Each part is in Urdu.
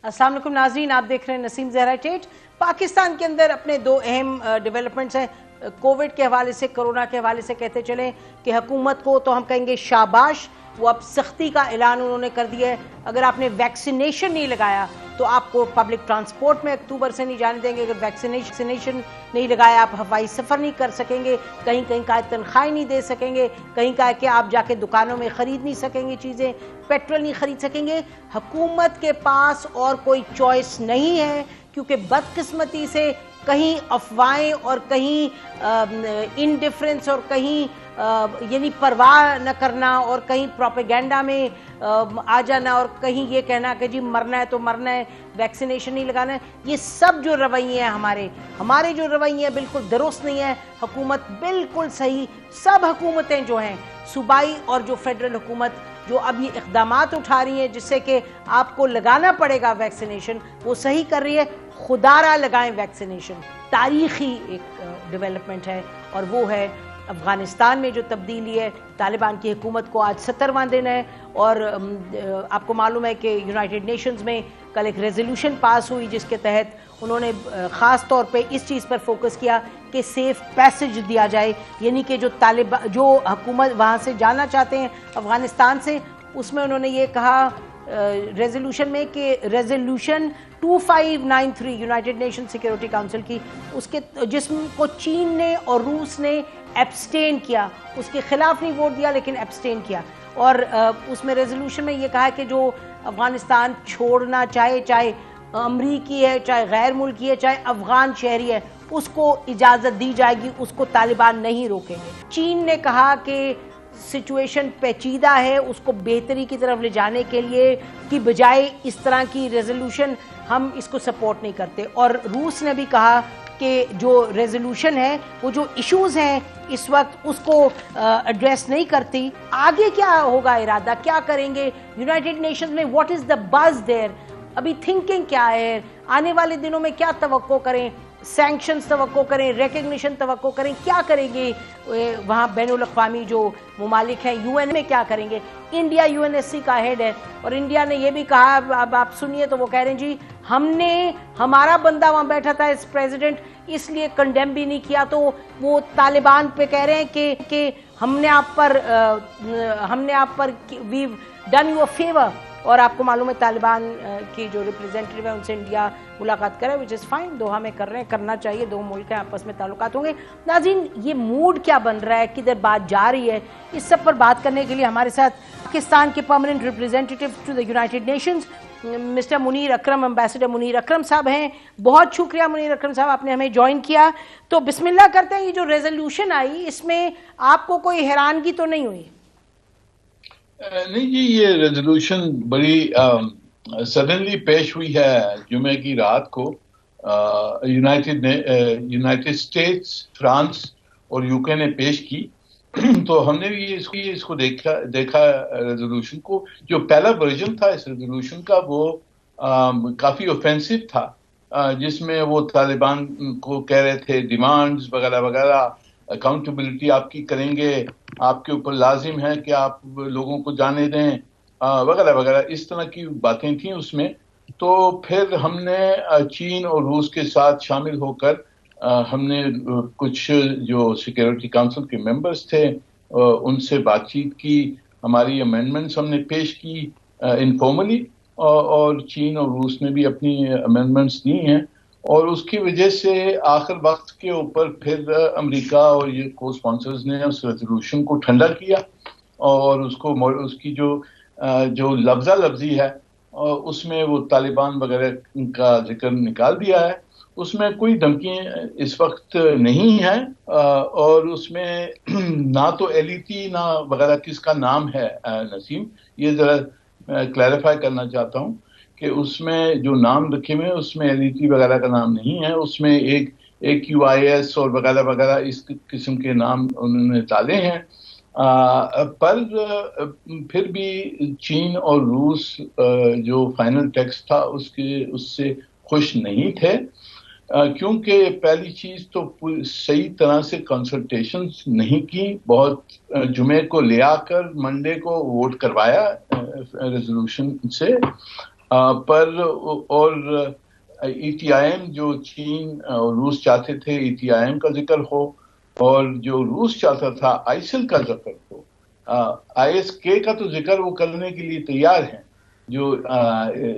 السلام علیکم ناظرین، آپ دیکھ رہے ہیں نسیم زہرا ٹیٹ۔ پاکستان کے اندر اپنے دو اہم ڈیولپمنٹس ہیں کووڈ کے حوالے سے، کرونا کے حوالے سے۔ کہتے چلیں کہ حکومت کو تو ہم کہیں گے شاباش، وہ اب سختی کا اعلان انہوں نے کر دیا ہے۔ اگر آپ نے ویکسینیشن نہیں لگایا تو آپ کو پبلک ٹرانسپورٹ میں اکتوبر سے نہیں جانے دیں گے، اگر ویکسینیشن نہیں لگایا آپ ہوائی سفر نہیں کر سکیں گے، کہیں کا تنخواہیں نہیں دے سکیں گے، کہیں کا کہ آپ جا کے دکانوں میں خرید نہیں سکیں گے چیزیں، پیٹرول نہیں خرید سکیں گے۔ حکومت کے پاس اور کوئی چوائس نہیں ہے، کیونکہ بدقسمتی سے کہیں افواہیں اور کہیں انڈیفرنس اور کہیں یعنی پرواہ نہ کرنا اور کہیں پروپیگنڈا میں آ جانا اور کہیں یہ کہنا کہ جی مرنا ہے تو مرنا ہے، ویکسینیشن نہیں لگانا ہے، یہ سب جو رویے ہیں ہمارے جو رویے ہیں بالکل درست نہیں ہے۔ حکومت بالکل صحیح، سب حکومتیں جو ہیں صوبائی اور جو فیڈرل حکومت جو اب یہ اقدامات اٹھا رہی ہیں جس سے کہ آپ کو لگانا پڑے گا ویکسینیشن، وہ صحیح کر رہی ہے۔ خدا را لگائیں ویکسینیشن۔ تاریخی ایک ڈیولپمنٹ ہے اور وہ ہے افغانستان میں جو تبدیلی ہے۔ طالبان کی حکومت کو آج 70واں دن ہے اور آپ کو معلوم ہے کہ یونائٹڈ نیشنز میں کل ایک ریزولوشن پاس ہوئی جس کے تحت انہوں نے خاص طور پہ اس چیز پر فوکس کیا کہ سیف پیسج دیا جائے، یعنی کہ جو حکومت وہاں سے جانا چاہتے ہیں افغانستان سے، اس میں انہوں نے یہ کہا ریزولوشن میں کہ resolution 2593 United nation security council کی، اس کے جس کو چین نے اور روس نے ایبسٹین کیا، اس کے خلاف نہیں ووٹ دیا لیکن ایبسٹین کیا، اور اس میں ریزولوشن میں یہ کہا کہ جو افغانستان چھوڑنا چاہے امریکی ہے، چاہے غیر ملکی ہے، چاہے افغان شہری ہے، اس کو اجازت دی جائے گی، اس کو طالبان نہیں روکیں گے۔ چین نے کہا کہ سچویشن پیچیدہ ہے، اس کو بہتری کی طرف لے جانے کے لیے کی بجائے اس طرح کی ریزولوشن ہم اس کو سپورٹ نہیں کرتے، اور روس نے بھی کہا کہ جو ریزولوشن ہے وہ جو ایشوز ہیں اس وقت اس کو ایڈریس نہیں کرتی۔ آگے کیا ہوگا ارادہ، کیا کریں گے یونائٹڈ نیشنز میں، واٹ از دا بز دیر، ابھی تھنکنگ کیا ہے، آنے والے دنوں میں کیا توقع کریں، سینکشنز توقع کریں، ریکگنیشن توقع کریں، کیا کریں گے وہاں بین الاقوامی جو ممالک ہیں، یو این میں کیا کریں گے۔ India U N S C کا ہیڈ ہے اور انڈیا نے یہ بھی کہا، اب آپ سنیے تو وہ کہہ رہے ہیں جی ہمارا بندہ وہاں بیٹھا تھا اس پریزیڈنٹ، اس لیے کنڈیم بھی نہیں کیا، تو وہ طالبان پہ کہہ رہے ہیں کہ ہم نے آپ پر we've done you a favour, اور آپ کو معلوم ہے طالبان کی جو ریپریزنٹیٹو ہے ان سے انڈیا ملاقات کرے، وچ از فائن، دوحہ میں کر رہے ہیں، کرنا چاہیے، دو ملک ہیں آپس میں تعلقات ہوں گے۔ ناظرین، یہ موڈ کیا بن رہا ہے، کدھر بات جا رہی ہے، اس سب پر بات کرنے کے لیے ہمارے ساتھ پاکستان کے permanent representative to the United Nations Mister Munir Akram, ambassador Munir Akram sahib ہیں۔ بہت شکریہ منیر اکرم صاحب، آپ نے ہمیں جوائن کیا۔ تو بسم اللہ کرتے ہیں، یہ جو ریزولوشن آئی اس میں آپ کو کوئی حیرانگی تو نہیں ہوئی؟ نہیں جی، یہ ریزولوشن بڑی سڈنلی پیش ہوئی ہے جمعے کی رات کو۔ یونائٹڈ اسٹیٹس، فرانس اور یو کے نے پیش کی، تو ہم نے بھی اس کو دیکھا ریزولوشن کو۔ جو پہلا ورژن تھا اس ریزولوشن کا وہ کافی اوفینسو تھا، جس میں وہ طالبان کو کہہ رہے تھے ڈیمانڈز وغیرہ وغیرہ، اکاؤنٹیبلٹی آپ کی کریں گے، آپ کے اوپر لازم ہے کہ آپ لوگوں کو جانے دیں وغیرہ وغیرہ، اس طرح کی باتیں تھیں اس میں۔ تو پھر ہم نے چین اور روس کے ساتھ شامل ہو کر ہم نے کچھ جو سیکیورٹی کونسل کے ممبرز تھے ان سے بات چیت کی، ہماری امینڈمنٹس ہم نے پیش کی انفارملی، اور چین اور روس نے بھی اپنی امینڈمنٹس دی ہیں، اور اس کی وجہ سے آخر وقت کے اوپر پھر امریکہ اور یہ کو اسپانسرز نے اس ریزولوشن کو ٹھنڈا کیا، اور اس کی جو لفظہ لفظی ہے اس میں وہ طالبان وغیرہ کا ذکر نکال دیا ہے۔ اس میں کوئی دھمکی اس وقت نہیں ہے، اور اس میں نہ تو ایل ای ٹی نہ وغیرہ کس کا نام ہے۔ نسیم، یہ ذرا کلیریفائی کرنا چاہتا ہوں کہ اس میں جو نام رکھے ہوئے ہیں اس میں ایل ای ٹی وغیرہ کا نام نہیں ہے، اس میں ایک یو آئی ایس اور وغیرہ وغیرہ اس قسم کے نام انہوں نے ڈالے ہیں۔ پر پھر بھی چین اور روس جو فائنل ٹیکسٹ تھا اس سے خوش نہیں تھے، کیونکہ پہلی چیز تو صحیح طرح سے کنسلٹیشنز نہیں کی، بہت جمعے کو لے آ کر منڈے کو ووٹ کروایا ریزولوشن سے، پر اور ETIM جو چین اور روس چاہتے تھے ETIM کا ذکر ہو، اور جو روس چاہتا تھا ISIL کا ذکر ہو. ISK کا تو ذکر وہ کرنے کے لیے تیار ہیں، جو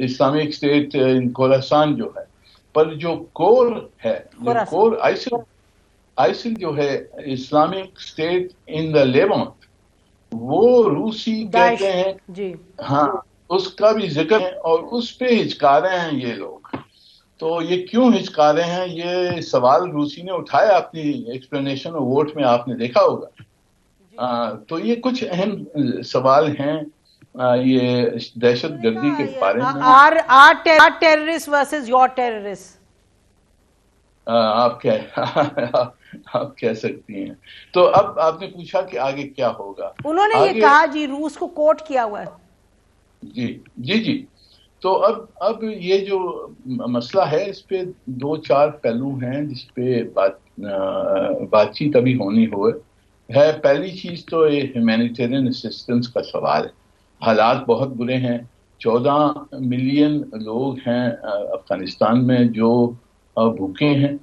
اسلامک اسٹیٹ ان خوراسان جو ہے، پر جو کور ہے، جو کور ISIL جو ہے اسلامک اسٹیٹ ان دا لیوانٹ، وہ روسی کہتے ہیں جی ہاں، اس کا بھی ذکر ہے اور اس پہ ہچکا رہے ہیں یہ لوگ. تو یہ کیوں ہچکا رہے ہیں، یہ سوال روسی نے اٹھایا اپنی ایکسپلینیشن اور ووٹ میں، آپ نے دیکھا ہوگا. تو یہ کچھ اہم سوال ہیں یہ دہشت گردی کے بارے میں. Our terrorist versus your terrorist, آپ کہہ سکتی ہیں. تو اب آپ نے پوچھا کہ آگے کیا ہوگا. انہوں نے یہ کہا جی روس کو کوٹ کیا ہوا ہے. جی. تو اب یہ جو مسئلہ ہے اس پہ 2-4 پہلو ہیں جس پہ بات چیت ابھی ہونی ہے. پہلی چیز تو یہ ہیومینیٹیرین اسسٹنس کا سوال ہے. حالات بہت برے ہیں. 14 ملین لوگ ہیں افغانستان میں جو بھوکے ہیں،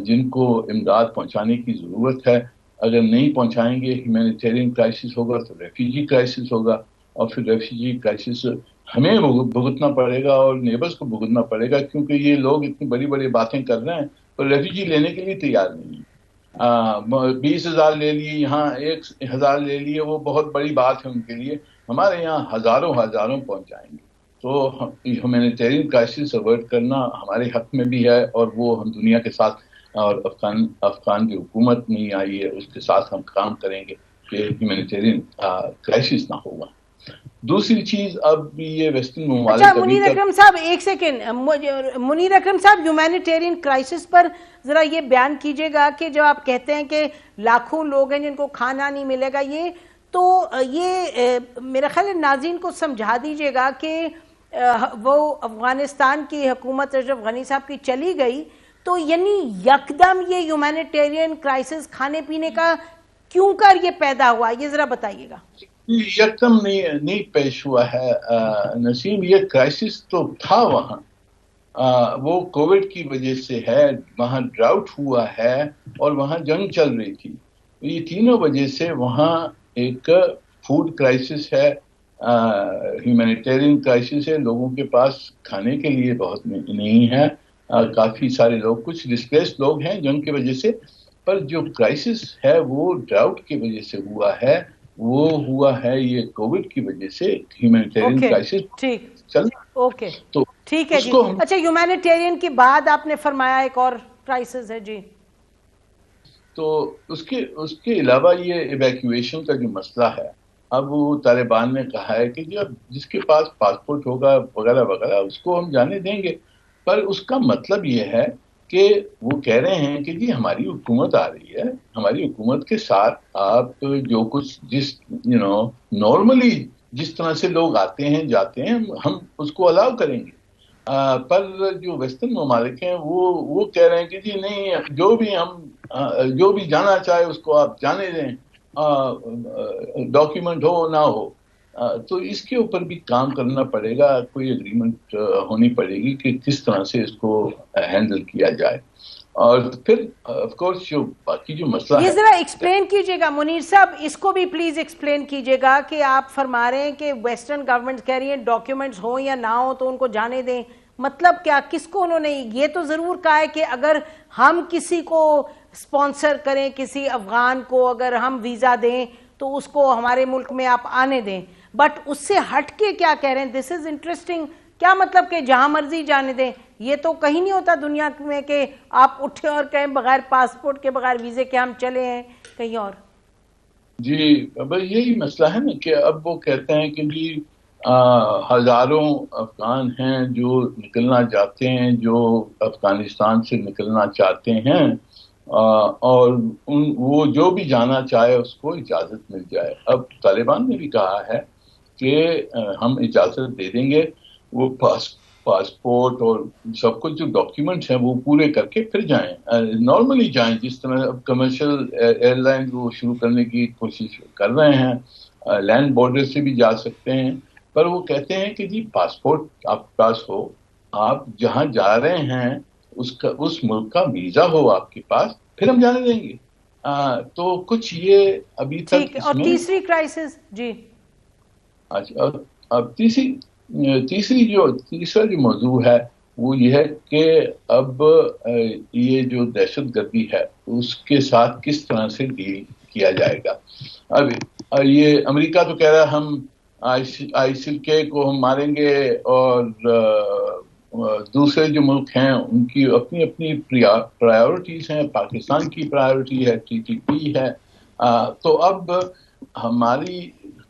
جن کو امداد پہنچانے کی ضرورت ہے. اگر نہیں پہنچائیں گے ہیومینیٹیرین کرائسس ہوگا تو ریفیوجی کرائسس ہوگا، اور پھر ریفیوجی کرائسس ہمیں بھگتنا پڑے گا اور نیبرز کو بھگتنا پڑے گا، کیونکہ یہ لوگ اتنی بڑی بڑی باتیں کر رہے ہیں پر ریفیوجی لینے کے لیے تیار نہیں ہیں. 20,000 لے لیے، یہاں 1,000 لے لیے، وہ بہت بڑی بات ہے ان کے لیے. ہمارے یہاں ہزاروں پہنچ جائیں گے. تو ہیومینیٹیرین کرائسس اوائڈ کرنا ہمارے حق میں بھی ہے، اور وہ ہم دنیا کے ساتھ، اور افغان کی حکومت نہیں آئی ہے اس کے ساتھ ہم کام کریں گے کہ ہیومینیٹیرین کرائسس نہ ہوگا. دوسری چیز، اب یہ ویسٹرن ممالک اچھا منیر اکرم صاحب ایک سیکنڈ، منیر اکرم صاحب ہیومینیٹیرین کرائسس پر ذرا یہ بیان کیجئے گا کہ جو آپ کہتے ہیں کہ لاکھوں لوگ ہیں جن کو کھانا نہیں ملے گا، یہ تو یہ میرا خیال ہے ناظرین کو سمجھا دیجئے گا کہ وہ افغانستان کی حکومت اشرف غنی صاحب کی چلی گئی تو یعنی یکدم یہ ہیومینیٹیرین کرائسس کھانے پینے کا کیوں کر یہ پیدا ہوا، یہ ذرا بتائیے گا. یکدم نہیں پیش ہوا ہے نسیم، یہ کرائسس تو تھا وہاں. وہ کووڈ کی وجہ سے ہے، وہاں ڈراؤٹ ہوا ہے اور وہاں جنگ چل رہی تھی. یہ تینوں وجہ سے وہاں ایک فوڈ کرائسس ہے، ہیومینیٹیرین کرائسس ہے. لوگوں کے پاس کھانے کے لیے بہت نہیں ہے. کافی سارے لوگ، کچھ ڈسپلیس لوگ ہیں جنگ کی وجہ سے، پر جو کرائسس ہے وہ ڈراؤٹ کی وجہ سے ہوا ہے. وہ ہوا ہے یہ کووڈ کی وجہ سے ہیومینیٹیرین کرائسس چل. اوکے ٹھیک ہے جی. اچھا ہیومینیٹیرین کے بعد آپ نے فرمایا ایک اور کرائسس ہے جی. تو اس کے علاوہ یہ ایویکویشن کا جو مسئلہ ہے، اب وہ طالبان نے کہا ہے کہ جس کے پاس پاسپورٹ ہوگا وغیرہ وغیرہ اس کو ہم جانے دیں گے. پر اس کا مطلب یہ ہے کہ وہ کہہ رہے ہیں کہ جی ہماری حکومت آ رہی ہے، ہماری حکومت کے ساتھ آپ جو کچھ نارملی جس طرح سے لوگ آتے ہیں جاتے ہیں ہم اس کو الاؤ کریں گے. پر جو ویسٹرن ممالک ہیں وہ کہہ رہے ہیں کہ جی نہیں، جو بھی جانا چاہے اس کو آپ جانے دیں، ڈاکیومنٹ ہو نہ ہو. تو اس کے اوپر بھی کام کرنا پڑے گا، کوئی اگریمنٹ ہونی پڑے گی کہ کس طرح سے اس کو ہینڈل کیا جائے. اور پھر آف کورس جو باقی جو مسئلہ ہے، یہ ذرا ایکسپلین کیجئے گا منیر صاحب، اس کو بھی پلیز ایکسپلین کیجئے گا کہ آپ فرما رہے ہیں کہ ویسٹرن گورنمنٹ کہہ رہی ہیں ڈاکیومنٹس ہوں یا نہ ہو تو ان کو جانے دیں. مطلب کیا، کس کو انہوں نے یہ تو ضرور کہا ہے کہ اگر ہم کسی کو سپانسر کریں، کسی افغان کو اگر ہم ویزا دیں تو اس کو ہمارے ملک میں آپ آنے دیں، بٹ اس سے ہٹ کے کیا کہہ رہے ہیں؟ دس از انٹرسٹنگ. کیا مطلب کہ جہاں مرضی جانے دیں؟ یہ تو کہیں نہیں ہوتا دنیا میں کہ آپ اٹھے اور کہیں بغیر پاسپورٹ کے بغیر ویزے کے ہم چلے ہیں کہیں اور. جی بس یہی مسئلہ ہے نا کہ اب وہ کہتے ہیں کہ جی ہزاروں افغان ہیں جو نکلنا چاہتے ہیں، جو افغانستان سے نکلنا چاہتے ہیں، اور وہ جو بھی جانا چاہے اس کو اجازت مل جائے. اب طالبان نے بھی کہا ہے کہ ہم اجازت دے دیں گے، وہ پاسپورٹ اور سب کچھ جو ڈاکیومنٹس ہیں وہ پورے کر کے پھر جائیں، نارملی جائیں. جس طرح اب کمرشل ایئر لائن وہ شروع کرنے کی کوشش کر رہے ہیں، لینڈ بارڈر سے بھی جا سکتے ہیں. پر وہ کہتے ہیں کہ جی پاسپورٹ آپ کے پاس ہو, آپ جہاں جا رہے ہیں اس ملک کا ویزا ہو آپ کے پاس, پھر ہم جانے دیں گے. تو کچھ یہ ابھی تک ٹھیک ہے. اس اور میں تیسری کرائسس جی اچھا, اب تیسرا جو موضوع ہے وہ یہ ہے کہ اب یہ جو دہشت گردی ہے اس کے ساتھ کس طرح سے ڈیل کیا جائے گا. اب یہ امریکہ تو کہہ رہا ہے ہم ISIL کو ہم ماریں گے, اور دوسرے جو ملک ہیں ان کی اپنی اپنی پرائیورٹیز ہیں. پاکستان کی پرائیورٹی ہے TTP ہے. تو اب ہماری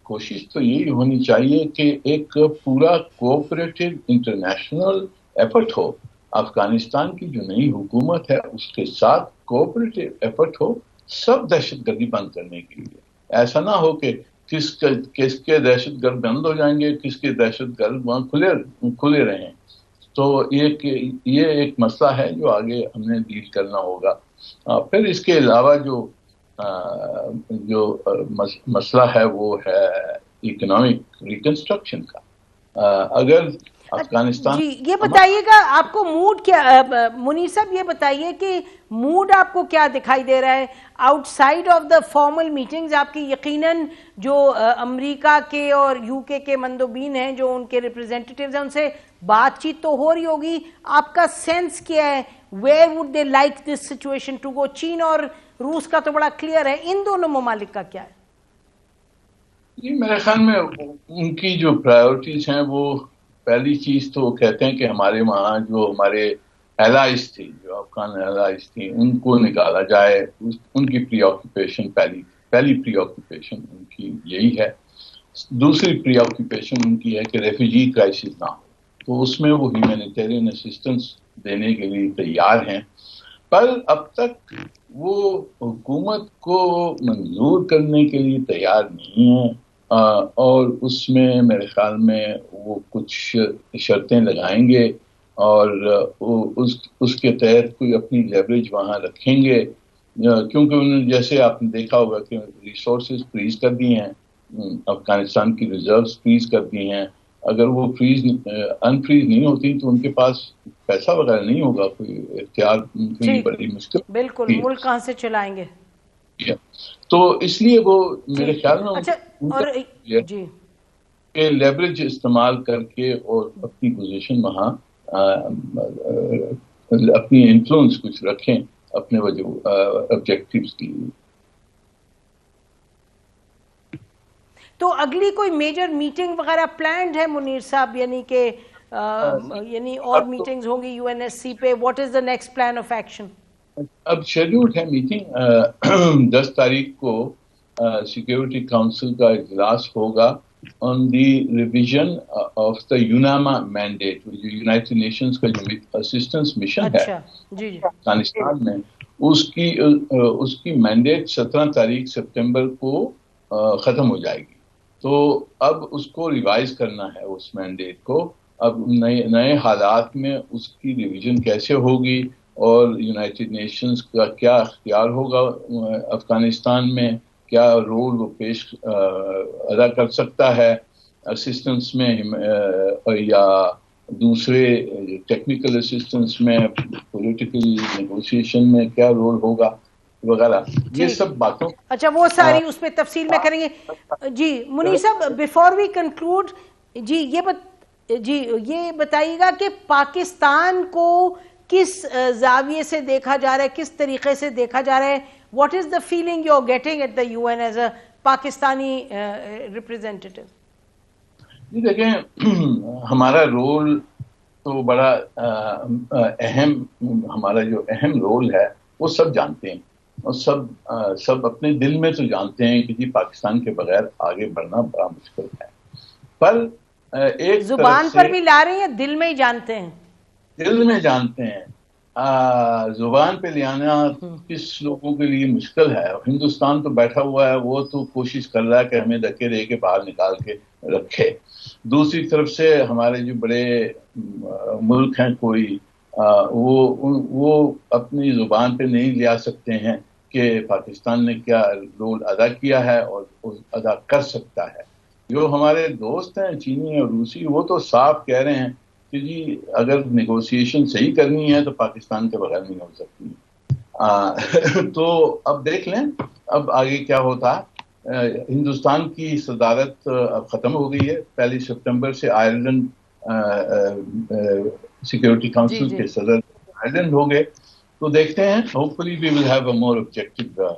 کوشش تو یہی ہونی چاہیے کہ ایک پورا کوآپریٹو انٹرنیشنل ایفرٹ ہو. افغانستان کی جو نئی حکومت ہے اس کے ساتھ کوآپریٹو ایفرٹ ہو سب دہشت گردی بند کرنے کے لیے. ایسا نہ ہو کہ کس کے دہشت گرد بند ہو جائیں گے, کس کے دہشت گرد وہاں کھلے رہیں. تو یہ ایک مسئلہ ہے جو آگے ہم نے ڈیل کرنا ہوگا. پھر اس کے علاوہ جو مسئلہ ہے وہ ہے اکنامک ریکنسٹرکشن کا. اگر افغانستان جی یہ بتائیے گا آپ کو موڈ کیا, منیر صاحب یہ بتائیے کہ موڈ آپ کو کیا دکھائی دے رہا ہے out side of the formal meetings. آپ کی یقیناً جو امریکہ کے اور UK کے مندوبین ہیں, جو ان کے ریپرزینٹیٹیوز ہیں, ان سے بات چیت تو ہو رہی ہوگی. آپ کا سینس کیا ہے, where would they like this situation to go? چین اور روس کا تو بڑا کلیئر ہے, ان دونوں ممالک کا کیا ہے؟ جی میرے خیال میں ان کی جو پرائیورٹیز ہیں وہ پہلی چیز تو کہتے ہیں کہ ہمارے وہاں جو ہمارے الائز تھی, جو افغان الائز تھی, ان کو نکالا جائے. ان کی پری آکوپیشن پہلی پری آکوپیشن ان کی یہی ہے. دوسری پری آکوپیشن ان کی ہے کہ ریفیوجی کرائسس نہ ہو, تو اس میں وہ ہیومینیٹیرین اسسٹنس دینے کے لیے تیار ہیں. پر اب تک وہ حکومت کو منظور کرنے کے لیے تیار نہیں ہے, اور اس میں میرے خیال میں وہ کچھ شرطیں لگائیں گے, اور اس کے تحت کوئی اپنی لیوریج وہاں رکھیں گے. کیونکہ انہوں نے جیسے آپ نے دیکھا ہوگا کہ ریسورسز فریز کر دیے ہیں, افغانستان کی ریزروز فریز کر دی ہیں. اگر وہ انفریز نہیں ہوتی تو ان کے پاس پیسہ وغیرہ نہیں ہوگا, کوئی اختیار کے لیے بڑی مشکل. بالکل, ملک کہاں سے چلائیں گے؟ تو اس لیے وہ میرے خیال میں اچھا, اور جی کہ لیوریج استعمال کر کے اور اپنی پوزیشن وہاں اپنی انفلوئنس کچھ رکھیں اپنے آبجیکٹیوز کی. تو اگلی کوئی میجر میٹنگ وغیرہ پلانڈ ہے منیر صاحب, یعنی کہ یعنی اور میٹنگز ہوں گی UNSC پہ؟ What is the next plan of action? اب شیڈیولڈ ہے میٹنگ 10 تاریخ کو سیکیورٹی کاؤنسل کا اجلاس ہوگا آن the revision of the یوناما mandate, جو یونائٹڈ نیشنز کا جو اسسٹنس مشن ہے افغانستان میں, اس کی مینڈیٹ 17 تاریخ سپٹمبر کو ختم ہو جائے گی. تو اب اس کو ریوائز کرنا ہے اس مینڈیٹ کو. اب نئے حالات میں اس کی ریویژن کیسے ہوگی, اور یونائٹڈ نیشنز کا کیا اختیار ہوگا افغانستان میں, کیا رول وہ ادا کر سکتا ہے اسسٹنس میں, یا دوسرے ٹیکنیکل اسسٹنس میں, پولیٹیکل نیگوشیشن میں کیا رول ہوگا وغیرہ, یہ سب باتوں. اچھا, وہ ساری اس پہ تفصیل میں کریں گے. جی منیر صاحب, بیفور وی کنکلوڈ, جی یہ بتائیے گا کہ پاکستان کو کس زاویے سے دیکھا جا رہا ہے, کس طریقے سے دیکھا جا رہا ہے؟ What is the feeling you are getting at the UN as a Pakistani representative? جی دیکھیں, ہمارا رول تو بڑا اہم, ہمارا جو اہم رول ہے وہ سب جانتے ہیں, اور سب اپنے دل میں تو جانتے ہیں کہ جی پاکستان کے بغیر آگے بڑھنا بڑا مشکل ہے. پر ایک زبان پر بھی لا رہے ہیں, دل میں ہی جانتے ہیں؟ دل میں جانتے ہیں. زبان پہ لے آنا کس لوگوں کے لیے مشکل ہے. ہندوستان تو بیٹھا ہوا ہے, وہ تو کوشش کر رہا ہے کہ ہمیں دھکے دے کے باہر نکال کے رکھے. دوسری طرف سے ہمارے جو بڑے ملک ہیں کوئی, وہ اپنی زبان پہ نہیں لے آ سکتے ہیں کہ پاکستان نے کیا رول ادا کیا ہے اور ادا کر سکتا ہے. جو ہمارے دوست ہیں چینی اور روسی وہ تو صاف کہہ رہے ہیں کہ جی اگر نیگوسیشن صحیح کرنی ہے تو پاکستان کے بغیر نہیں ہو سکتی. تو اب دیکھ لیں اب آگے کیا ہوتا. ہندوستان کی صدارت اب ختم ہو گئی ہے. 1 سپتمبر سے آئرلینڈ سیکورٹی کاؤنسل کے صدر آئرلینڈ ہو گئے. تو دیکھتے ہیں hopefully we will have a more objective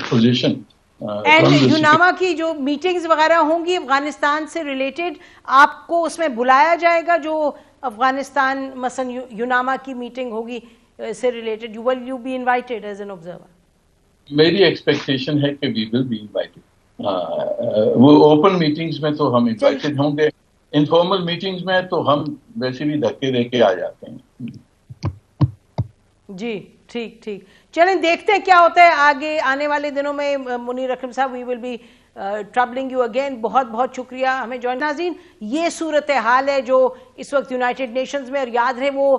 position. And UNAMA کی جو میٹنگز وغیرہ ہوں گی افغانستان سے ریلیٹڈ آپ کو اس میں بلایا جائے گا؟ جو افغانستان مثلا یوناما کی میٹنگ ہوگی سے related will you be invited as an observer? میری ایکسپیکٹیشن ہے کہ وی ول بی انوائٹیڈ. وہ اوپن میٹنگز میں تو ہم انوائٹیڈ ہوں گے. انفارمل میٹنگز میں تو ہم ویسے بھی دھکے دے کے آ جاتے ہیں. جی ٹھیک ٹھیک. چلیں دیکھتے ہیں کیا ہوتا ہے آگے آنے والے دنوں میں. Munir Akram sahib we will be troubling you again. بہت بہت شکریہ ہمیں جوائن. ناظرین یہ صورتحال ہے جو اس وقت یونائٹڈ نیشنز میں, اور یاد رہے وہ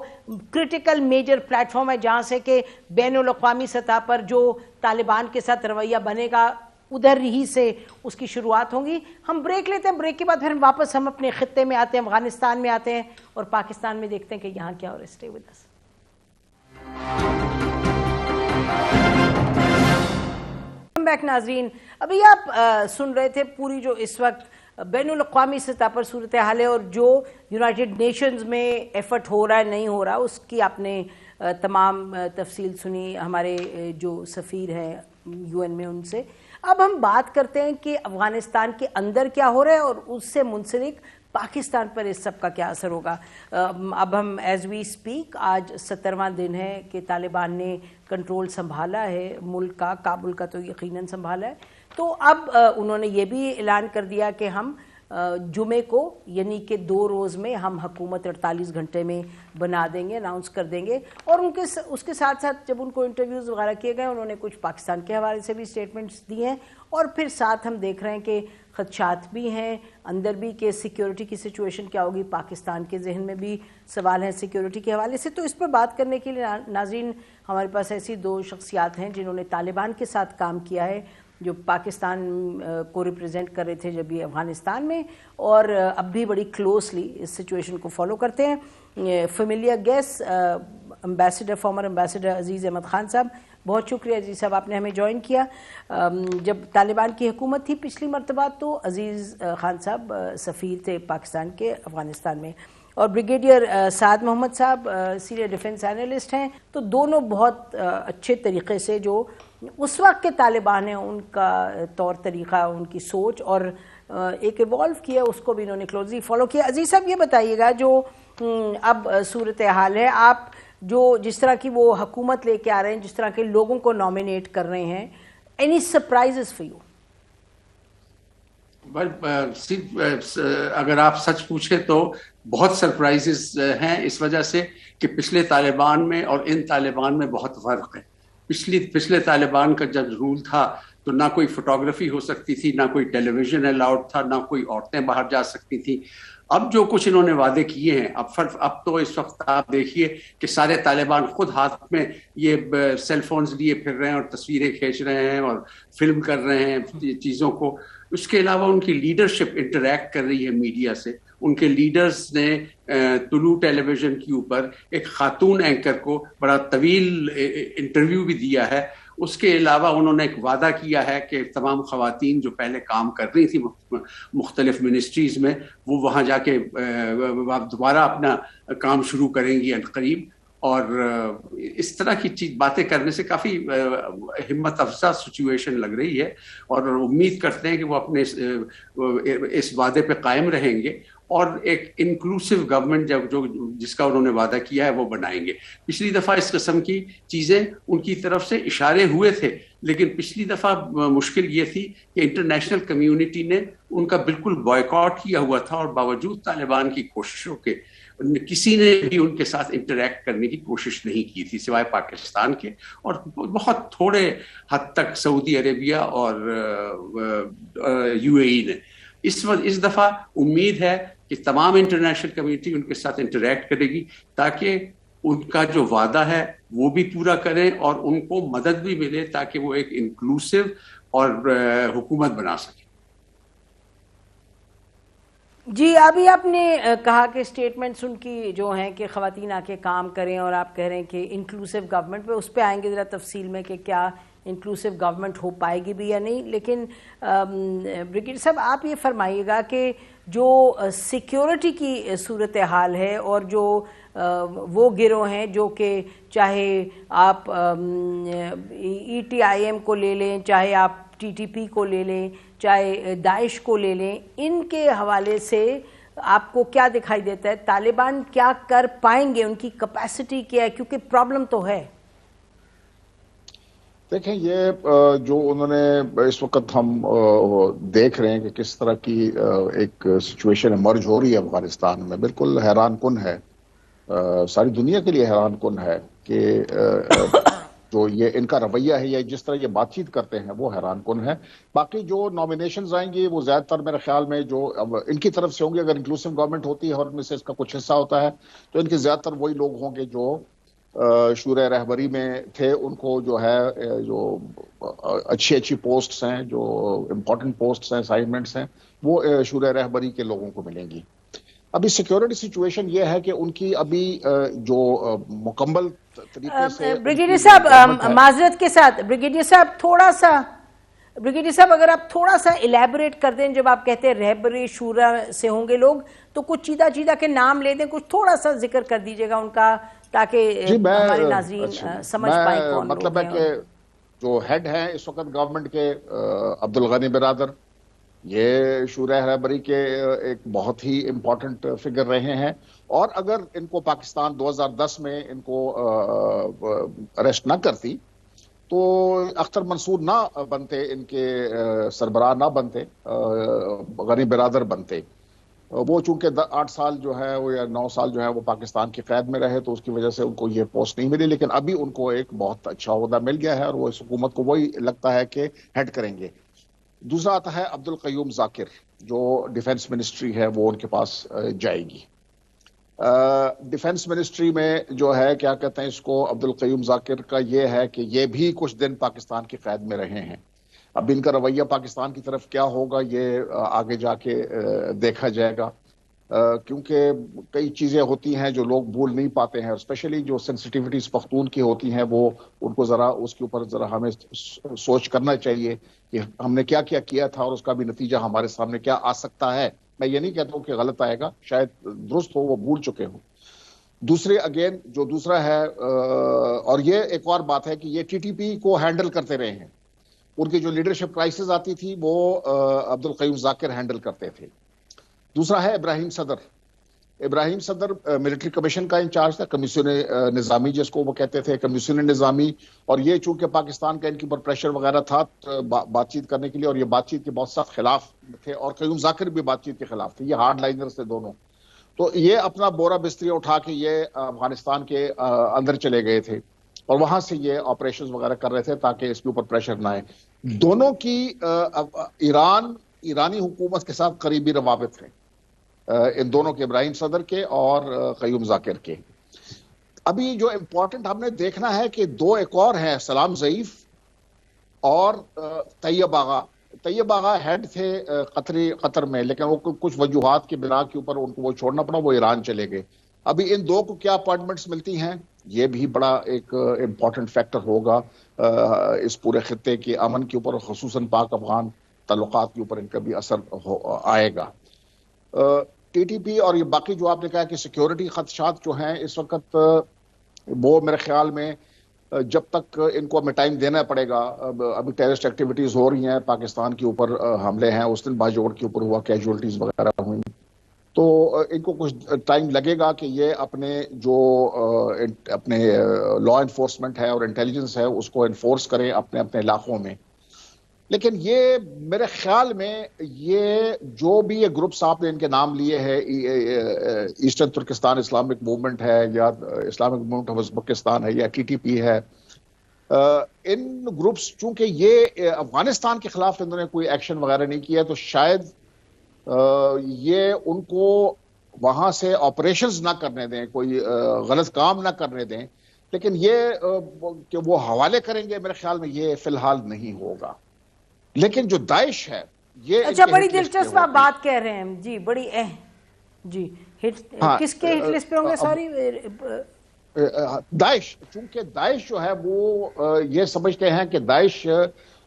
کرٹیکل میجر پلیٹ فارم ہے جہاں سے کہ بین الاقوامی سطح پر جو طالبان کے ساتھ رویہ بنے گا ادھر ہی سے اس کی شروعات ہوں گی. ہم بریک لیتے ہیں, بریک کے بعد پھر واپس ہم اپنے خطے میں آتے ہیں, افغانستان میں آتے ہیں اور پاکستان میں دیکھتے ہیں کہ یہاں کیا ہو رہا ہے. Stay with us. بیک ناظرین, ابھی آپ سن رہے تھے پوری جو اس وقت بین الاقوامی سطح پر صورتحال ہے اور جو یونائٹڈ نیشنز میں ایفرٹ ہو رہا ہے نہیں ہو رہا, اس کی آپ نے تمام تفصیل سنی ہمارے جو سفیر ہیں یو این میں ان سے. اب ہم بات کرتے ہیں کہ افغانستان کے اندر کیا ہو رہا ہے اور اس سے منسلک پاکستان پر اس سب کا کیا اثر ہوگا. اب ہم ایز وی اسپیک آج 70واں دن ہے کہ طالبان نے کنٹرول سنبھالا ہے ملک کا, کابل کا تو یقیناً سنبھالا ہے. تو اب انہوں نے یہ بھی اعلان کر دیا کہ ہم جمعے کو یعنی کہ 2 روز میں ہم حکومت 48 گھنٹے میں بنا دیں گے, اناؤنس کر دیں گے. اور اس کے ساتھ ساتھ جب ان کو انٹرویوز وغیرہ کیے گئے انہوں نے کچھ پاکستان کے حوالے سے بھی سٹیٹمنٹس دیے ہیں. اور پھر ساتھ ہم دیکھ رہے ہیں کہ خدشات بھی ہیں اندر بھی کہ سیکیورٹی کی سچویشن کیا ہوگی. پاکستان کے ذہن میں بھی سوال ہیں سیکیورٹی کے حوالے سے. تو اس پر بات کرنے کے لیے ناظرین ہمارے پاس ایسی 2 شخصیات ہیں جنہوں نے طالبان کے ساتھ کام کیا ہے, جو پاکستان کو ریپرزینٹ کر رہے تھے جب یہ افغانستان میں, اور اب بھی بڑی کلوزلی اس سچویشن کو فالو کرتے ہیں. Familiar guest ambassador former ambassador Aziz Ahmed Khan sahib, بہت شکریہ عزیز صاحب آپ نے ہمیں جوائن کیا. جب طالبان کی حکومت تھی پچھلی مرتبہ تو عزیز خان صاحب سفیر تھے پاکستان کے افغانستان میں, اور بریگیڈیئر سعد محمد صاحب سینئر ڈیفنس اینالسٹ ہیں. تو دونوں بہت اچھے طریقے سے جو اس وقت کے طالبان ہیں ان کا طور طریقہ, ان کی سوچ اور ایک ایوالو کیا اس کو بھی انہوں نے کلوزلی فالو کیا. عزیز صاحب یہ بتائیے گا جو اب صورتحال ہے, آپ جو جس طرح کی وہ حکومت لے کے آ رہے ہیں, جس طرح کے لوگوں کو نامینیٹ کر رہے ہیں, اینی سرپرائزز فار یو؟ اگر آپ سچ پوچھیں تو بہت سرپرائزز ہیں, اس وجہ سے کہ پچھلے طالبان میں اور ان طالبان میں بہت فرق ہے. پچھلے طالبان کا جب رول تھا تو نہ کوئی فوٹوگرافی ہو سکتی تھی, نہ کوئی ٹیلی ویژن الاؤڈ تھا, نہ کوئی عورتیں باہر جا سکتی تھیں. اب جو کچھ انہوں نے وعدے کیے ہیں, اب تو اس وقت آپ دیکھیے کہ سارے طالبان خود ہاتھ میں یہ سیل فونز لیے پھر رہے ہیں اور تصویریں کھینچ رہے ہیں اور فلم کر رہے ہیں چیزوں کو. اس کے علاوہ ان کی لیڈرشپ انٹریکٹ کر رہی ہے میڈیا سے. ان کے لیڈرز نے طلوع ٹیلی ویژن کے اوپر ایک خاتون اینکر کو بڑا طویل انٹرویو بھی دیا ہے. اس کے علاوہ انہوں نے ایک وعدہ کیا ہے کہ تمام خواتین جو پہلے کام کر رہی تھیں مختلف منسٹریز میں وہ وہاں جا کے دوبارہ اپنا کام شروع کریں گی عنقریب. اور اس طرح کی باتیں کرنے سے کافی ہمت افزا سچویشن لگ رہی ہے, اور امید کرتے ہیں کہ وہ اپنے اس وعدے پہ قائم رہیں گے اور ایک انکلوسیو گورنمنٹ جس کا انہوں نے وعدہ کیا ہے وہ بنائیں گے. پچھلی دفعہ اس قسم کی چیزیں ان کی طرف سے اشارے ہوئے تھے, لیکن پچھلی دفعہ مشکل یہ تھی کہ انٹرنیشنل کمیونٹی نے ان کا بالکل بائیکاٹ کیا ہوا تھا, اور باوجود طالبان کی کوششوں کے کسی نے بھی ان کے ساتھ انٹریکٹ کرنے کی کوشش نہیں کی تھی سوائے پاکستان کے, اور بہت تھوڑے حد تک سعودی عربیہ اور UAE نے. اس دفعہ امید ہے کہ تمام انٹرنیشنل کمیونٹی ان کے ساتھ انٹریکٹ کرے گی تاکہ ان کا جو وعدہ ہے وہ بھی پورا کریں اور ان کو مدد بھی ملے تاکہ وہ ایک انکلوسیو اور حکومت بنا سکیں. جی ابھی آپ نے کہا کہ اسٹیٹمنٹس ان کی جو ہیں کہ خواتین آ کے کام کریں، اور آپ کہہ رہے ہیں کہ انکلوسیو گورنمنٹ پہ، اس پہ آئیں گے ذرا تفصیل میں کہ کیا انکلوسیو گورنمنٹ ہو پائے گی بھی یا نہیں. لیکن بریگیڈیئر صاحب آپ یہ فرمائیے گا کہ جو سیکیورٹی کی صورتحال ہے اور جو وہ گروہ ہیں جو کہ چاہے آپ ای ٹی آئی ایم کو لے لیں، چاہے آپ ٹی ٹی پی کو لے لیں، چاہے داعش کو لے لیں، ان کے حوالے سے آپ کو کیا دکھائی دیتا ہے؟ طالبان کیا کر پائیں گے؟ ان کی کیپیسٹی کیا ہے؟ کیونکہ پرابلم تو ہے. دیکھیں یہ جو انہوں نے اس وقت ہم دیکھ رہے ہیں کہ کس طرح کی ایک سچویشن ایمرج ہو رہی ہے افغانستان میں، بالکل حیران کن ہے، ساری دنیا کے لیے حیران کن ہے کہ جو یہ ان کا رویہ ہے یا جس طرح یہ بات چیت کرتے ہیں وہ حیران کن ہے. باقی جو نامینیشنز آئیں گی وہ زیادہ تر میرے خیال میں جو ان کی طرف سے ہوں گے. اگر انکلوسیو گورنمنٹ ہوتی ہے اور ان میں سے اس کا کچھ حصہ ہوتا ہے تو ان کے زیادہ تر وہی لوگ ہوں گے جو شورۂ رہبری میں تھے. ان کو جو ہے جو اچھی پوسٹس ہیں، جو امپورٹنٹ پوسٹس ہیں، اسائنمنٹس ہیں، وہ شورۂ رہبری کے لوگوں کو ملیں گی. ابھی سیکیورٹی سچویشن یہ ہے کہ ان کی ابھی جو مکمل طریقے سے بریگیڈیئر صاحب معذرت کے ساتھ، بریگیڈیئر صاحب اگر آپ تھوڑا سا الیبوریٹ کر دیں، جب آپ کہتے ہیں رہبری شورا سے ہوں گے لوگ، تو کچھ چیدہ کے نام لے دیں، کچھ تھوڑا سا ذکر کر دیجئے گا ان کا، تاکہ ہمارے ناظرین سمجھ پائیں کون لوگ ہیں. مطلب ہے کہ جو ہیڈ ہیں اس وقت گورنمنٹ کے، عبدالغنی برادر، یہ شورۂ رہبری کے ایک بہت ہی امپورٹنٹ فگر رہے ہیں. اور اگر ان کو پاکستان 2010 میں ان کو اریسٹ نہ کرتی تو اختر منصور نہ بنتے، ان کے سربراہ نہ بنتے، غنی برادر بنتے. وہ چونکہ 8 سال جو ہے وہ یا 9 سال جو ہے وہ پاکستان کی قید میں رہے تو اس کی وجہ سے ان کو یہ پوسٹ نہیں ملی. لیکن ابھی ان کو ایک بہت اچھا عہدہ مل گیا ہے اور وہ اس حکومت کو وہی لگتا ہے کہ ہیڈ کریں گے. دوسرا آتا ہے عبدالقیوم ذاکر، جو ڈیفنس منسٹری ہے وہ ان کے پاس جائے گی. ڈیفنس منسٹری میں جو ہے کیا کہتے ہیں اس کو، عبدالقیوم ذاکر کا یہ ہے کہ یہ بھی کچھ دن پاکستان کی قید میں رہے ہیں. اب ان کا رویہ پاکستان کی طرف کیا ہوگا یہ آگے جا کے دیکھا جائے گا، کیونکہ کئی چیزیں ہوتی ہیں جو لوگ بھول نہیں پاتے ہیں، اسپیشلی جو سینسٹیوٹیز پختون کی ہوتی ہیں وہ ان کو ذرا اس کے اوپر ذرا ہمیں سوچ کرنا چاہیے کہ ہم نے کیا کیا تھا اور اس کا بھی نتیجہ ہمارے سامنے کیا آ سکتا ہے. میں یہ نہیں کہتا ہوں کہ غلط آئے گا، شاید درست ہو، وہ بھول چکے ہوں. دوسرا ہے اور یہ ایک اور بات ہے کہ یہ ٹی ٹی پی کو ہینڈل کرتے رہے ہیں. ان کی جو لیڈرشپ کرائسس آتی تھی وہ عبدالقیوم ذاکر ہینڈل کرتے تھے. دوسرا ہے ابراہیم صدر ملٹری کمیشن کا انچارج تھا، کمیشن نظامی جس کو وہ کہتے تھے، کمیشن نظامی. اور یہ چونکہ پاکستان کا ان کے اوپر پریشر وغیرہ تھا بات چیت کرنے کے لیے، اور یہ بات چیت کے بہت سخت خلاف تھے، اور قیوم ذاکر بھی بات چیت کے خلاف تھے. یہ ہارڈ لائنرز تھے دونوں. تو یہ اپنا بورا بستری اٹھا کے یہ افغانستان کے اندر چلے گئے تھے اور وہاں سے یہ آپریشنز وغیرہ کر رہے تھے تاکہ اس کے اوپر پریشر نہ آئے. دونوں کی ایرانی حکومت کے ساتھ قریبی روابط ہیں، ان دونوں کے، ابراہیم صدر کے اور قیوم ذاکر کے. ابھی جو امپورٹنٹ ہم نے دیکھنا ہے کہ 2 ایک اور ہیں، سلام ضعیف اور طیب آغا ہیڈ تھے قطر میں، لیکن وہ کچھ وجوہات کی بنا کے اوپر ان کو وہ چھوڑنا پڑا، وہ ایران چلے گئے. ابھی ان 2 کو کیا اپائنٹمنٹس ملتی ہیں، یہ بھی بڑا ایک امپورٹنٹ فیکٹر ہوگا اس پورے خطے کے امن کے اوپر، خصوصاً پاک افغان تعلقات کے اوپر ان کا بھی اثر آئے گا. ٹی ٹی پی اور یہ باقی جو آپ نے کہا کہ سیکیورٹی خدشات جو ہیں اس وقت، وہ میرے خیال میں جب تک ان کو ہمیں ٹائم دینا پڑے گا. ابھی ٹیررسٹ ایکٹیویٹیز ہو رہی ہیں، پاکستان کے اوپر حملے ہیں، اس دن باجوڑ کے اوپر ہوا، کیجولٹیز وغیرہ ہوئی، تو ان کو کچھ ٹائم لگے گا کہ یہ اپنے لا انفورسمنٹ ہے اور انٹیلیجنس ہے اس کو انفورس کریں اپنے علاقوں میں. لیکن یہ میرے خیال میں یہ جو بھی یہ گروپس آپ نے ان کے نام لیے ہیں، ایسٹرن ترکستان اسلامک موومنٹ ہے یا اسلامک موومنٹ آف ازبکستان ہے یا ٹی ٹی پی ہے، ان گروپس چونکہ یہ افغانستان کے خلاف انہوں نے کوئی ایکشن وغیرہ نہیں کیا، تو شاید یہ ان کو وہاں سے آپریشنز نہ کرنے دیں، کوئی غلط کام نہ کرنے دیں. لیکن یہ کہ وہ حوالے کریں گے، میرے خیال میں یہ فی الحال نہیں ہوگا. لیکن جو داعش ہے یہ اچھا بڑی دلچسپ آپ بات کہہ رہے ہیں جی، بڑی جی کس کے ہٹ لسٹ پہ ہوں گے؟ سوری داعش، چونکہ داعش جو ہے وہ یہ سمجھتے ہیں کہ داعش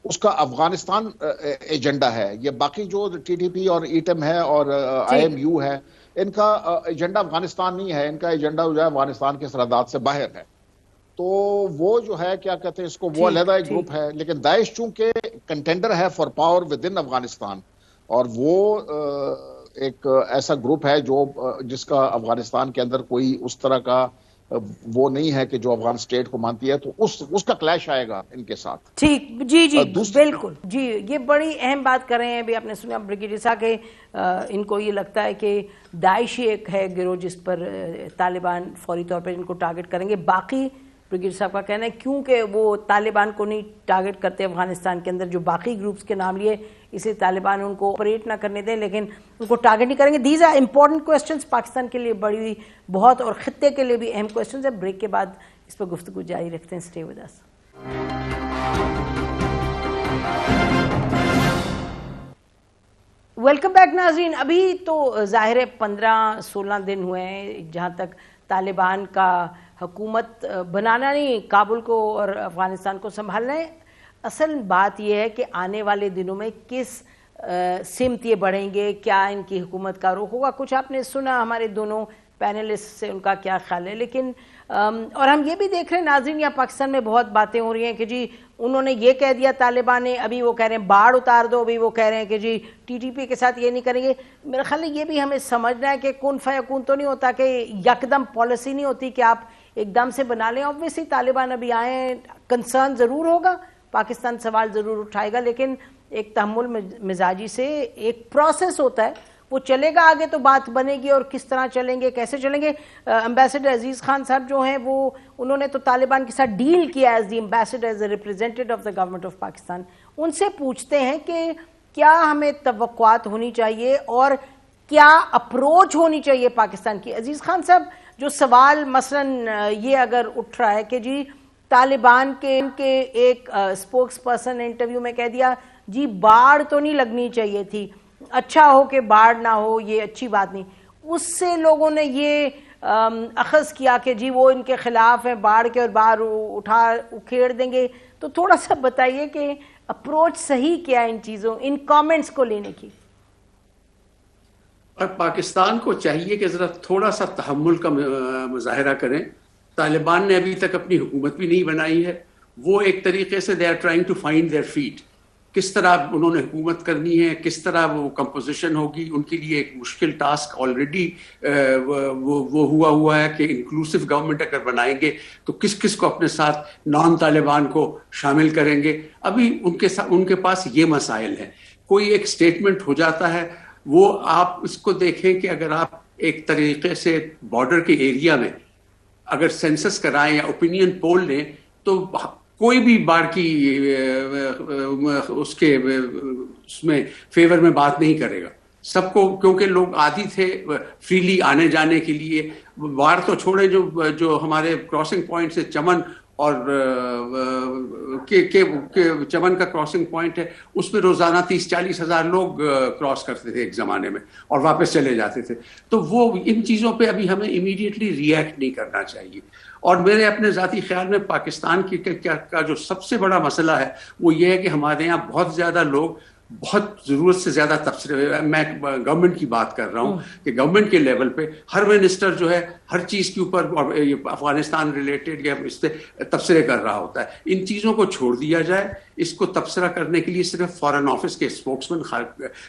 اس کا افغانستان ایجنڈا ہے. یہ باقی جو ٹی ٹی پی اور ایٹم ہے اور آئی ایم یو ہے، ان کا ایجنڈا افغانستان نہیں ہے، ان کا ایجنڈا جو ہے افغانستان کے سرحدات سے باہر ہے. تو وہ جو ہے کیا کہتے ہیں اس کو، وہ علیحدہ ایک گروپ ہے. لیکن داعش چونکہ کنٹینڈر ہے for power with in Afghanistan, اور وہ ایک ایسا گروپ ہے جو جس کا افغانستان کے اندر کوئی اس طرح کا وہ نہیں ہے کہ جو افغان اسٹیٹ کو مانتی ہے، تو اس کا کلیش آئے گا ان کے ساتھ. ٹھیک جی بالکل جی. یہ بڑی اہم بات کر رہے ہیں. ابھی آپ نے سنا بریگیڈیئر صاحب کہ ان کو یہ لگتا ہے کہ داعش ہی ایک ہے گروہ جس پر طالبان فوری طور پر ان کو ٹارگٹ کریں گے. باقی بریگیڈیئر صاحب کا کہنا ہے کیونکہ وہ طالبان کو نہیں ٹارگٹ کرتے افغانستان کے اندر جو باقی گروپس کے نام لیے، اسے طالبان ان کو آپریٹ نہ کرنے دیں، لیکن ان کو ٹارگٹ نہیں کریں گے. These are important questions, Pakistan کے لیے بڑی بہت، اور خطے کے لیے بھی اہم کوسچنس ہیں. بریک کے بعد اس پر گفتگو جاری رکھتے ہیں. Stay with us. Welcome back ناظرین. ابھی تو ظاہر ہے 15-16 دن ہوئے ہیں جہاں تک طالبان کا حکومت بنانا نہیں، کابل کو اور افغانستان کو سنبھالنا ہے. اصل بات یہ ہے کہ آنے والے دنوں میں کس سمت یہ بڑھیں گے، کیا ان کی حکومت کا رخ ہوگا. کچھ آپ نے سنا ہمارے دونوں پینلسٹ سے ان کا کیا خیال ہے، لیکن اور ہم یہ بھی دیکھ رہے ہیں ناظرین، یہاں پاکستان میں بہت باتیں ہو رہی ہیں کہ جی انہوں نے یہ کہہ دیا طالبان نے، ابھی وہ کہہ رہے ہیں باڑ اتار دو، ابھی وہ کہہ رہے ہیں کہ جی ٹی ٹی پی کے ساتھ یہ نہیں کریں گے. میرا خیال ہے یہ بھی ہمیں سمجھنا ہے کہ کن فیکون تو نہیں ہوتا، کہ یکدم پالیسی نہیں ہوتی کہ آپ ایک دم سے بنا لیں. اوبویسلی طالبان ابھی آئے ہیں، کنسرن ضرور ہوگا، پاکستان سوال ضرور اٹھائے گا، لیکن ایک تحمل مزاجی سے ایک پروسیس ہوتا ہے، وہ چلے گا آگے تو بات بنے گی. اور کس طرح چلیں گے، کیسے چلیں گے. امبیسڈر عزیز خان صاحب جو ہیں وہ انہوں نے تو طالبان کے ساتھ ڈیل کیا as the ambassador, as a representative of the government of Pakistan. ان سے پوچھتے ہیں کہ کیا ہمیں توقعات ہونی چاہیے اور کیا اپروچ ہونی چاہیے پاکستان کی. عزیز خان صاحب، جو سوال مثلا یہ اگر اٹھ رہا ہے کہ جی طالبان کے ایک اسپوکس پرسن نے انٹرویو میں کہہ دیا جی باڑ تو نہیں لگنی چاہیے تھی، اچھا ہو کہ باڑ نہ ہو، یہ اچھی بات نہیں. اس سے لوگوں نے یہ اخذ کیا کہ جی وہ ان کے خلاف ہیں باڑ کے اور باڑ اکھیڑ دیں گے. تو تھوڑا سا بتائیے کہ اپروچ صحیح کیا ہے ان چیزوں، ان کامنٹس کو لینے کی. اور پاکستان کو چاہیے کہ ذرا تھوڑا سا تحمل کا مظاہرہ کریں. طالبان نے ابھی تک اپنی حکومت بھی نہیں بنائی ہے. وہ ایک طریقے سے they are trying to find their fate. کس طرح انہوں نے حکومت کرنی ہے، کس طرح وہ کمپوزیشن ہوگی، ان کے لیے ایک مشکل ٹاسک آلریڈی وہ ہوا ہے کہ انکلوسیو گورنمنٹ اگر بنائیں گے تو کس کس کو اپنے ساتھ نان طالبان کو شامل کریں گے. ابھی ان کے پاس یہ مسائل ہیں. کوئی ایک اسٹیٹمنٹ ہو جاتا ہے، وہ آپ اس کو دیکھیں کہ اگر آپ ایک طریقے سے بارڈر کے ایریا میں اگر سینسس کرائیں یا اوپینین پول لیں تو کوئی بھی باڑ کی اس میں فیور میں بات نہیں کرے گا. سب کو، کیونکہ لوگ عادی تھے فریلی آنے جانے کے لیے. باڑ تو چھوڑے، جو ہمارے کراسنگ پوائنٹ سے چمن اور چمن کا کراسنگ پوائنٹ ہے، اس میں روزانہ 30-40 ہزار لوگ کراس کرتے تھے ایک زمانے میں اور واپس چلے جاتے تھے. تو وہ ان چیزوں پہ ابھی ہمیں امیڈیٹلی ریئیکٹ نہیں کرنا چاہیے. اور میرے اپنے ذاتی خیال میں پاکستان کا جو سب سے بڑا مسئلہ ہے وہ یہ ہے کہ ہمارے یہاں بہت زیادہ لوگ بہت ضرورت سے زیادہ تبصرے، میں گورنمنٹ کی بات کر رہا ہوں کہ گورنمنٹ کے لیول پہ ہر منسٹر جو ہے ہر چیز کے اوپر افغانستان ریلیٹڈ یا اس سے تبصرے کر رہا ہوتا ہے. ان چیزوں کو چھوڑ دیا جائے. اس کو تبصرہ کرنے کے لیے صرف فارن آفس کے اسپوکس مین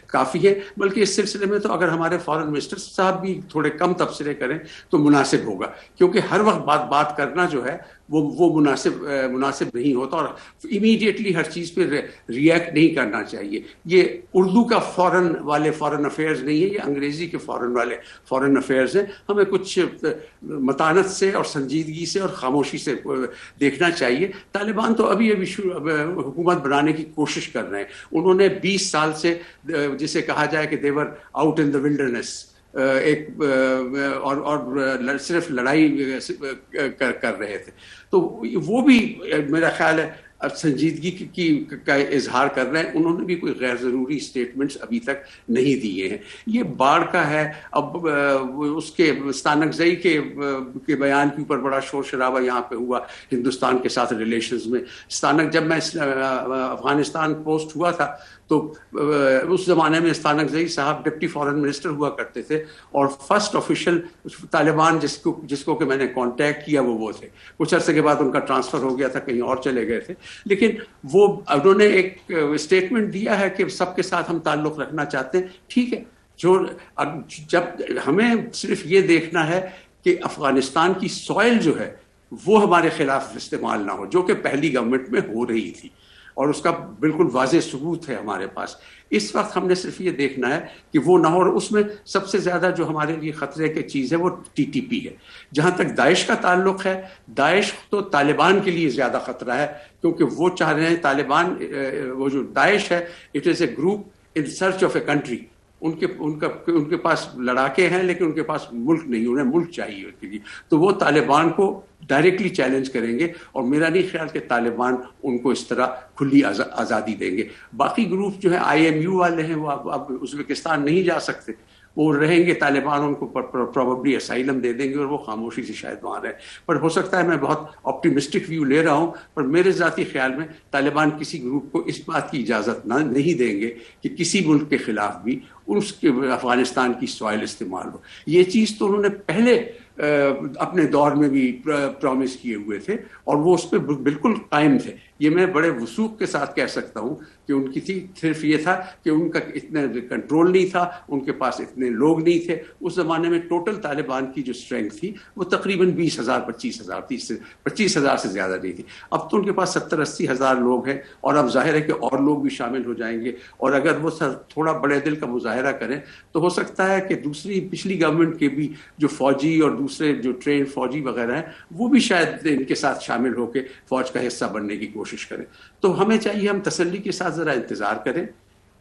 کافی ہے، بلکہ اس سلسلے میں تو اگر ہمارے فارن منسٹر صاحب بھی تھوڑے کم تبصرے کریں تو مناسب ہوگا. کیونکہ ہر وقت بات کرنا جو ہے وہ مناسب نہیں ہوتا، اور امیڈیٹلی ہر چیز پہ ریئیکٹ نہیں کرنا چاہیے. یہ اردو کا فارن افیئرز نہیں ہے، یہ انگریزی کے فارن افیئرز ہیں. ہمیں کچھ متانت سے اور سنجیدگی سے اور خاموشی سے دیکھنا چاہیے. طالبان تو ابھی حکومت بنانے کی کوشش کر رہے ہیں. انہوں نے 20 سال سے جسے کہا جائے کہ دیور آؤٹ ان دا ولڈرنس، ایک اور صرف لڑائی کر رہے تھے. تو وہ بھی میرا خیال ہے سنجیدگی کا اظہار کر رہے ہیں. انہوں نے بھی کوئی غیر ضروری سٹیٹمنٹس ابھی تک نہیں دیے ہیں. یہ باڑھ کا ہے. اب اس کے ستانکزئی کے بیان کے اوپر بڑا شور شرابہ یہاں پہ ہوا ہندوستان کے ساتھ ریلیشنز میں. جب میں افغانستان پوسٹ ہوا تھا تو اس زمانے میں ستانکزئی صاحب ڈپٹی فارن منسٹر ہوا کرتے تھے اور فرسٹ آفیشیل طالبان جس کو کہ میں نے کانٹیکٹ کیا وہ تھے. کچھ عرصے کے بعد ان کا ٹرانسفر ہو گیا تھا, کہیں اور چلے گئے تھے. لیکن انہوں نے ایک اسٹیٹمنٹ دیا ہے کہ سب کے ساتھ ہم تعلق رکھنا چاہتے ہیں. ٹھیک ہے, جب ہمیں صرف یہ دیکھنا ہے کہ افغانستان کی سوائل جو ہے وہ ہمارے خلاف استعمال نہ ہو, جو کہ پہلی گورنمنٹ میں ہو رہی تھی اور اس کا بالکل واضح ثبوت ہے ہمارے پاس. اس وقت ہم نے صرف یہ دیکھنا ہے کہ وہ نہ ہو. اور اس میں سب سے زیادہ جو ہمارے لیے خطرے کی چیز ہے وہ TTP ہے. جہاں تک داعش کا تعلق ہے, داعش تو طالبان کے لیے زیادہ خطرہ ہے, کیونکہ وہ چاہ رہے ہیں طالبان, وہ جو داعش ہے it is a group in search of a country. ان کے پاس لڑاکے ہیں لیکن ان کے پاس ملک نہیں, انہیں ملک چاہیے ان کے لیے. تو وہ طالبان کو ڈائریکٹلی چیلنج کریں گے اور میرا نہیں خیال کہ طالبان ان کو اس طرح کھلی آزادی دیں گے. باقی گروپ جو ہیں IMU والے ہیں وہ اب ازبکستان نہیں جا سکتے, وہ رہیں گے. طالبان ان کو پروبیبلی اسائلم دے دیں گے اور وہ خاموشی سے شاید وہاں رہیں. پر ہو سکتا ہے میں بہت آپٹیمسٹک ویو لے رہا ہوں, پر میرے ذاتی خیال میں طالبان کسی گروپ کو اس بات کی اجازت نہیں دیں گے کہ کسی ملک کے خلاف بھی اس کے افغانستان کی سوائل استعمال ہو. یہ چیز تو انہوں نے پہلے اپنے دور میں بھی پرومس کیے ہوئے تھے اور وہ اس پہ بالکل قائم تھے. یہ میں بڑے وثوق کے ساتھ کہہ سکتا ہوں کہ ان کی صرف یہ تھا کہ ان کا اتنا کنٹرول نہیں تھا, ان کے پاس اتنے لوگ نہیں تھے. اس زمانے میں ٹوٹل طالبان کی جو اسٹرینتھ تھی وہ تقریباً 20,000 25,000 سے زیادہ نہیں تھی. اب تو ان کے پاس 70-80 ہزار لوگ ہیں اور اب ظاہر ہے کہ اور لوگ بھی شامل ہو جائیں گے. اور اگر وہ تھوڑا بڑے دل کا مظاہرہ کریں تو ہو سکتا ہے کہ پچھلی گورنمنٹ کے بھی جو فوجی اور دوسرے جو ٹرین فوجی وغیرہ ہیں وہ بھی شاید ان کے ساتھ شامل ہو کے فوج کا حصہ بننے کی کوشش کریں. تو ہمیں چاہیے ہم تسلی کے ساتھ ذرا انتظار کریں,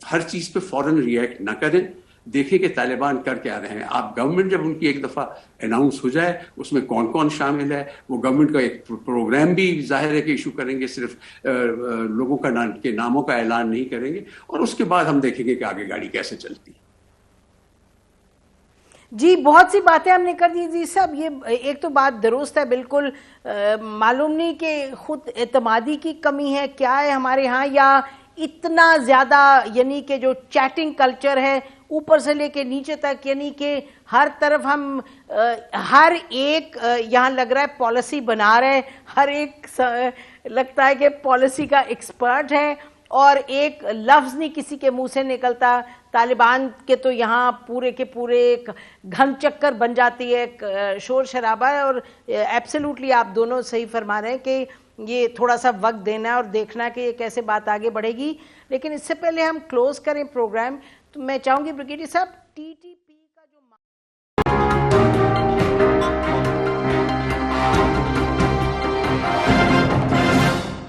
ہر چیز پہ فوراً ریئیکٹ نہ کریں, دیکھیں کہ طالبان کر کیا رہے ہیں. آپ گورنمنٹ جب ان کی ایک دفعہ اناؤنس ہو جائے اس میں کون کون شامل ہے, وہ گورنمنٹ کا ایک پروگرام بھی ظاہر ہے کہ ایشو کریں گے, صرف لوگوں کے ناموں کا اعلان نہیں کریں گے, اور اس کے بعد ہم دیکھیں گے کہ آگے گاڑی کیسے چلتی ہے. جی بہت سی باتیں ہم نے کر دی جی صاحب. یہ ایک تو بات درست ہے بالکل, معلوم نہیں کہ خود اعتمادی کی کمی ہے کیا ہے ہمارے ہاں, یا اتنا زیادہ یعنی کہ جو چیٹنگ کلچر ہے اوپر سے لے کے نیچے تک, یعنی کہ ہر طرف ہم ہر ایک یہاں لگ رہا ہے پالیسی بنا رہے ہیں, ہر ایک لگتا ہے کہ پالیسی کا ایکسپرٹ ہے اور ایک لفظ نہیں کسی کے منہ سے نکلتا. طالبان کے تو یہاں پورے کے پورے ایک گھن چکر بن جاتی ہے, شور شرابہ ہے. اور ایبسلیوٹلی آپ دونوں صحیح فرما رہے ہیں کہ یہ تھوڑا سا وقت دینا ہے اور دیکھنا کہ یہ کیسے بات آگے بڑھے گی. لیکن اس سے پہلے ہم کلوز کریں پروگرام تو میں چاہوں گی بریگیڈیئر صاحب